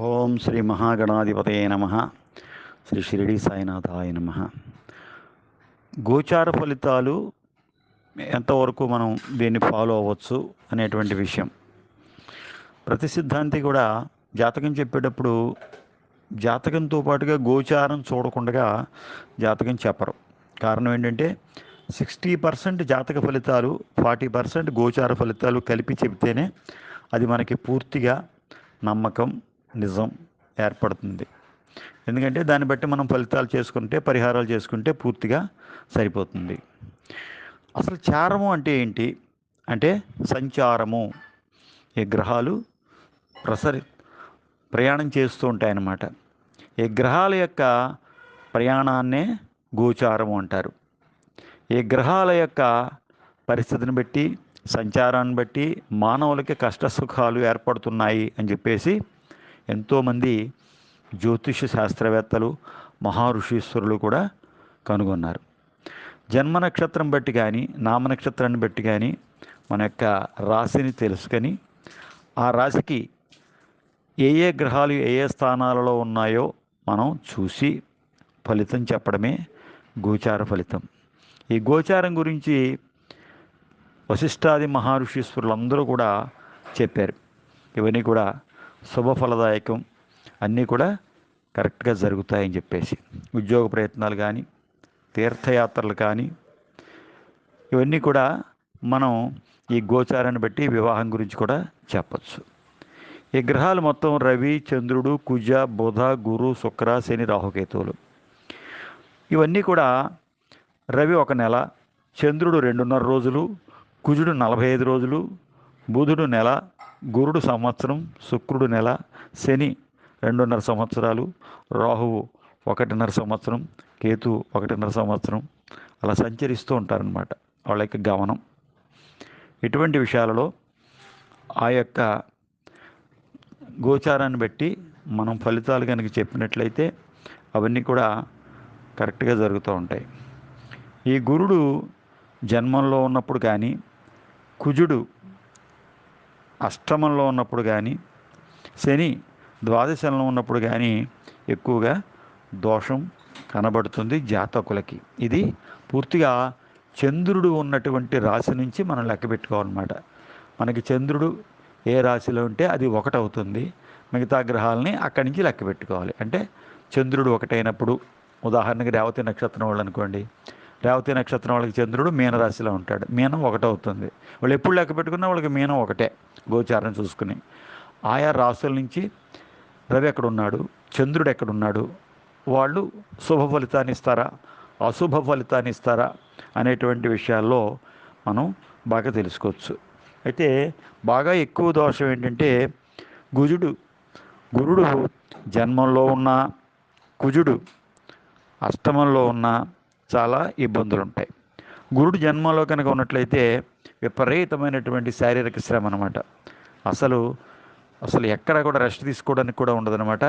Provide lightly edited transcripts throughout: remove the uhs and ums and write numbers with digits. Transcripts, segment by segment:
ఓం శ్రీ మహాగణాధిపతయే నమః. శ్రీ షిరిడి సాయినాథాయ నమః. గోచార ఫలితాలు ఎంతవరకు మనం దీన్ని ఫాలో అవ్వచ్చు అనేటువంటి విషయం. ప్రతి సిద్ధాంతి కూడా జాతకం చెప్పేటప్పుడు జాతకంతో పాటుగా గోచారం చూడకుండా జాతకం చెప్పరు. కారణం ఏంటంటే 60% జాతక ఫలితాలు, 40% గోచార ఫలితాలు కలిపి చెబితేనే అది మనకి పూర్తిగా నమ్మకం, నిజం ఏర్పడుతుంది. ఎందుకంటే దాన్ని బట్టి మనం ఫలితాలు చేసుకుంటే, పరిహారాలు చేసుకుంటే పూర్తిగా సరిపోతుంది. అసలు చారము అంటే ఏంటి అంటే సంచారము. ఈ గ్రహాలు ప్రయాణం చేస్తూ ఉంటాయన్నమాట. ఈ గ్రహాల యొక్క ప్రయాణాన్నే గోచారము అంటారు. ఈ గ్రహాల యొక్క పరిస్థితిని బట్టి, సంచారాన్ని బట్టి మానవులకి కష్ట సుఖాలు ఏర్పడుతున్నాయి అని చెప్పేసి ఎంతోమంది జ్యోతిష శాస్త్రవేత్తలు, మహారుషీశ్వరులు కూడా కనుగొన్నారు. జన్మ నక్షత్రం బట్టి కానీ, నామ నక్షత్రాన్ని బట్టి కానీ మన యొక్క రాశిని తెలుసుకొని ఆ రాశికి ఏ ఏ గ్రహాలు ఏ ఏ స్థానాలలో ఉన్నాయో మనం చూసి ఫలితం చెప్పడమే గోచార ఫలితం. ఈ గోచారం గురించి వశిష్ఠాది మహారుషీశ్వరులందరూ కూడా చెప్పారు. ఇవన్నీ కూడా శుభఫలదాయకం, అన్నీ కూడా కరెక్ట్గా జరుగుతాయని చెప్పేసి. ఉద్యోగ ప్రయత్నాలు కానీ, తీర్థయాత్రలు కానీ, ఇవన్నీ కూడా మనం ఈ గోచారాన్ని బట్టి వివాహం గురించి కూడా చెప్పచ్చు. ఈ గ్రహాలు మొత్తం రవి, చంద్రుడు, కుజ, బుధ, గురు, శుక్ర, శని, రాహుకేతువులు. ఇవన్నీ కూడా రవి 1 నెల, చంద్రుడు 2.5 రోజులు, కుజుడు 45 రోజులు, బుధుడు నెల, గురుడు సంవత్సరం, శుక్రుడు నెల, శని 2.5 సంవత్సరాలు, రాహువు 1.5 సంవత్సరం, కేతు 1.5 సంవత్సరం అలా సంచరిస్తూ ఉంటారనమాట. వాళ్ళ యొక్క గమనం. ఇటువంటి విషయాలలో ఆ యొక్క గోచారాన్ని బట్టి మనం ఫలితాలు కనుక చెప్పినట్లయితే అవన్నీ కూడా కరెక్ట్గా జరుగుతూ ఉంటాయి. ఈ గురుడు జన్మంలో ఉన్నప్పుడు కానీ, కుజుడు అష్టమంలో ఉన్నప్పుడు కానీ, శని ద్వాదశంలో ఉన్నప్పుడు కానీ ఎక్కువగా దోషం కనబడుతుంది జాతకులకి. ఇది పూర్తిగా చంద్రుడు ఉన్నటువంటి రాశి నుంచి మనం లెక్క పెట్టుకోవాలన్నమాట. మనకి చంద్రుడు ఏ రాశిలో ఉంటే అది 1 అవుతుంది. మిగతా గ్రహాలని అక్కడి నుంచి లెక్క పెట్టుకోవాలి. అంటే చంద్రుడు 1 అయినప్పుడు, ఉదాహరణకి రేవతి నక్షత్రం వాళ్ళు అనుకోండి, రేవతి నక్షత్రం వాళ్ళకి చంద్రుడు మీనరాశిలో ఉంటాడు, మీనం 1 అవుతుంది. వాళ్ళు ఎప్పుడు లెక్క పెట్టుకున్నా వాళ్ళకి మీనం 1 గోచారం చూసుకుని. ఆయా రాశుల నుంచి రవి ఎక్కడున్నాడు, చంద్రుడు ఎక్కడున్నాడు, వాళ్ళు శుభ ఫలితాన్ని ఇస్తారా, అశుభ ఫలితాన్ని ఇస్తారా అనేటువంటి విషయాల్లో మనం బాగా తెలుసుకోవచ్చు. అయితే బాగా ఎక్కువ దోషం ఏంటంటే గురుడు జన్మంలో ఉన్న, కుజుడు అష్టమంలో ఉన్న చాలా ఇబ్బందులు ఉంటాయి. గురుడు జన్మంలో కనుక ఉన్నట్లయితే విపరీతమైనటువంటి శారీరక శ్రమ అనమాట. అసలు ఎక్కడ కూడా రెస్ట్ తీసుకోవడానికి కూడా ఉండదనమాట.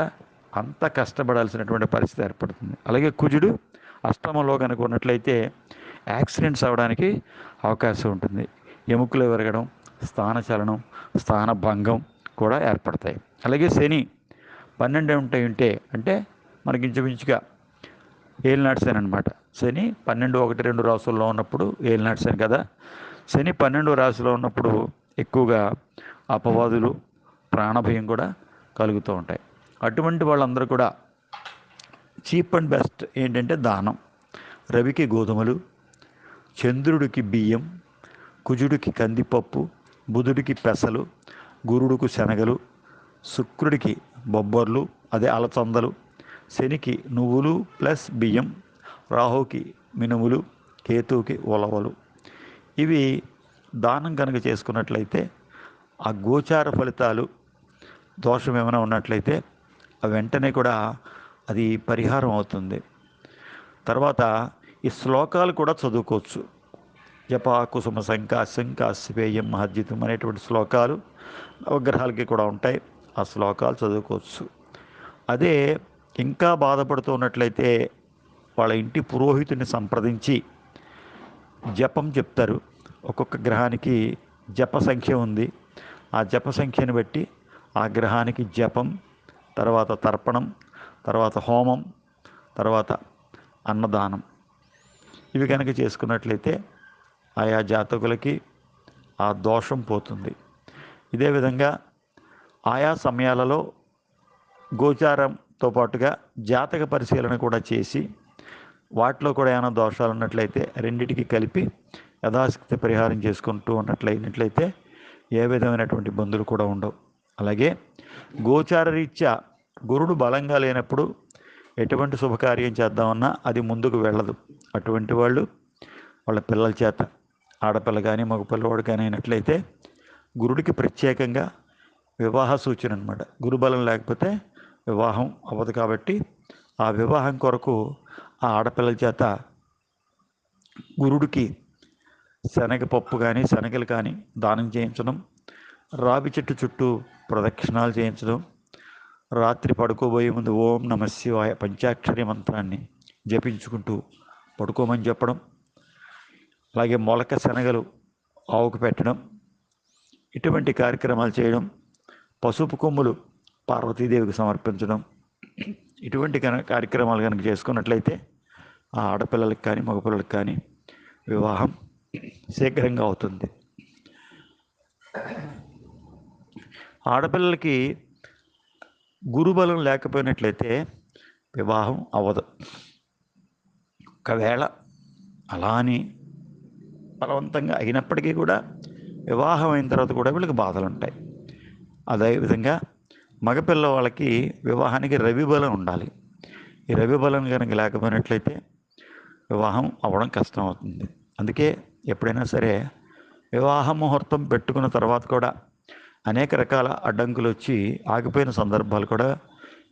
అంత కష్టపడాల్సినటువంటి పరిస్థితి ఏర్పడుతుంది. అలాగే కుజుడు అష్టమంలో కనుక ఉన్నట్లయితే యాక్సిడెంట్స్ అవ్వడానికి అవకాశం ఉంటుంది. ఎముకలు విరగడం, స్థానచలనం, స్థానభంగం కూడా ఏర్పడతాయి. అలాగే శని 12 ఉంటే అంటే మనకి ఇంచుమించుగా ఏలినాటి శని అనమాట. శని 12, 1, 2 రాసుల్లో ఉన్నప్పుడు ఏలినాటి శని కదా. శని 12వ రాశిలో ఉన్నప్పుడు ఎక్కువగా అపవాదులు, ప్రాణభయం కూడా కలుగుతూ ఉంటాయి. అటువంటి వాళ్ళందరూ కూడా చీప్ అండ్ బెస్ట్ ఏంటంటే దానం. రవికి గోధుమలు, చంద్రుడికి బియ్యం, కుజుడికి కందిపప్పు, బుధుడికి పెసలు, గురుడికి శనగలు, శుక్రుడికి బొబ్బర్లు, అదే అలచందలు, శనికి నువ్వులు ప్లస్ బియ్యం, రాహుకి మినుములు, కేతువుకి ఉలవలు. ఇవి దానం కనుక చేసుకున్నట్లయితే ఆ గోచార ఫలితాలు దోషం ఏమైనా ఉన్నట్లయితే వెంటనే కూడా అది పరిహారం అవుతుంది. తర్వాత ఈ శ్లోకాలు కూడా చదువుకోవచ్చు. జపా కుసుమ శంకాశంకాశిపేయం మహర్జితం అనేటువంటి శ్లోకాలు నవగ్రహాలకి కూడా ఉంటాయి. ఆ శ్లోకాలు చదువుకోవచ్చు. అదే ఇంకా బాధపడుతూ ఉన్నట్లయితే వాళ్ళ ఇంటి పురోహితుడిని సంప్రదించి జపం చెప్తారు. ఒక్కొక్క గ్రహానికి జప సంఖ్య ఉంది. ఆ జప సంఖ్యను బట్టి ఆ గ్రహానికి జపం తర్వాత తర్పణం, తర్వాత హోమం, తర్వాత అన్నదానం. ఇవి కనుక చేసుకున్నట్లయితే ఆయా జాతకులకి ఆ దోషం పోతుంది. ఇదే విధంగా ఆయా సమయాలలో గోచారంతో పాటుగా జాతక పరిశీలన కూడా చేసి వాటిలో కూడా ఏమైనా దోషాలు ఉన్నట్లయితే రెండిటికి కలిపి యథాశక్తి పరిహారం చేసుకుంటూ ఉన్నట్లయితే ఏ విధమైనటువంటి ఇబ్బందులు కూడా ఉండవు. అలాగే గోచార రీత్యా గురుడు బలంగా లేనప్పుడు ఎటువంటి శుభకార్యం చేద్దామన్నా అది ముందుకు వెళ్ళదు. అటువంటి వాళ్ళు వాళ్ళ పిల్లల చేత, ఆడపిల్ల కానీ మగపిల్లవాడు కానీ అయినట్లయితే గురుడికి ప్రత్యేకంగా వివాహ సూచన అనమాట. గురుబలం లేకపోతే వివాహం అవ్వదు. కాబట్టి ఆ వివాహం కొరకు ఆ ఆడపిల్లల చేత గురుడికి శనగపప్పు కానీ శనగలు కానీ దానం చేయించడం, రావి చెట్టు చుట్టూ ప్రదక్షిణాలు చేయించడం, రాత్రి పడుకోబోయే ముందు ఓం నమ శివాయ పంచాక్షరి మంత్రాన్ని జపించుకుంటూ పడుకోమని చెప్పడం, అలాగే మొలక శనగలు ఆవుకు పెట్టడం, ఇటువంటి కార్యక్రమాలు చేయడం, పసుపు కొమ్ములు పార్వతీదేవికి సమర్పించడం, ఇటువంటి కార్యక్రమాలు కనుక చేసుకున్నట్లయితే ఆ ఆడపిల్లలకి కానీ మగపిల్లలకి కానీ వివాహం శీఘ్రంగా అవుతుంది. ఆడపిల్లలకి గురుబలం లేకపోయినట్లయితే వివాహం అవ్వదు. ఒకవేళ అలా అని బలవంతంగా అయినప్పటికీ కూడా వివాహం అయిన తర్వాత కూడా వీళ్ళకి బాధలు ఉంటాయి. అదేవిధంగా మగపిల్ల వాళ్ళకి వివాహానికి రవి బలం ఉండాలి. ఈ రవి బలం కనుక లేకపోయినట్లయితే వివాహం అవ్వడం కష్టం అవుతుంది. అందుకే ఎప్పుడైనా సరే వివాహ ముహూర్తం పెట్టుకున్న తర్వాత కూడా అనేక రకాల అడ్డంకులు వచ్చి ఆగిపోయిన సందర్భాలు కూడా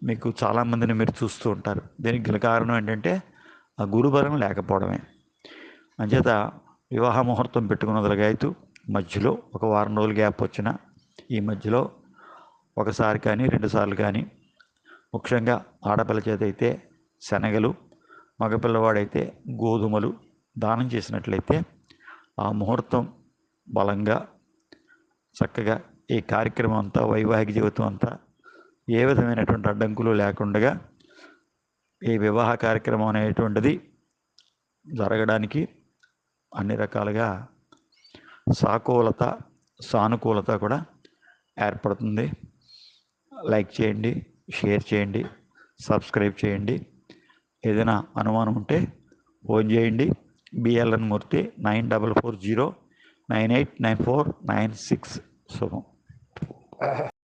మీకు చాలామందిని మీరు చూస్తూ ఉంటారు. దీనికి గల కారణం ఏంటంటే ఆ గురుబలం లేకపోవడమే. అంచేత వివాహ ముహూర్తం పెట్టుకున్న మొదలుగాయతూ మధ్యలో ఒక వారం రోజులు గ్యాప్ వచ్చిన ఈ మధ్యలో ఒకసారి కానీ 2 సార్లు కానీ, ముఖ్యంగా ఆడపిల్ల చేత అయితే శనగలు, మగపిల్లవాడైతే గోధుమలు దానం చేసినట్లయితే ఆ ముహూర్తం బలంగా చక్కగా ఈ కార్యక్రమం అంతా, వైవాహిక జీవితం అంతా ఏ విధమైనటువంటి అడ్డంకులు లేకుండా ఈ వివాహ కార్యక్రమం అనేటువంటిది జరగడానికి అన్ని రకాలుగా సానుకూలత కూడా ఏర్పడుతుంది. లైక్ చేయండి, షేర్ చేయండి, సబ్స్క్రైబ్ చేయండి. ఏదైనా అనుమానం ఉంటే ఫోన్ చేయండి. బిఎల్ఎన్ మూర్తి 9440989496. శుభం.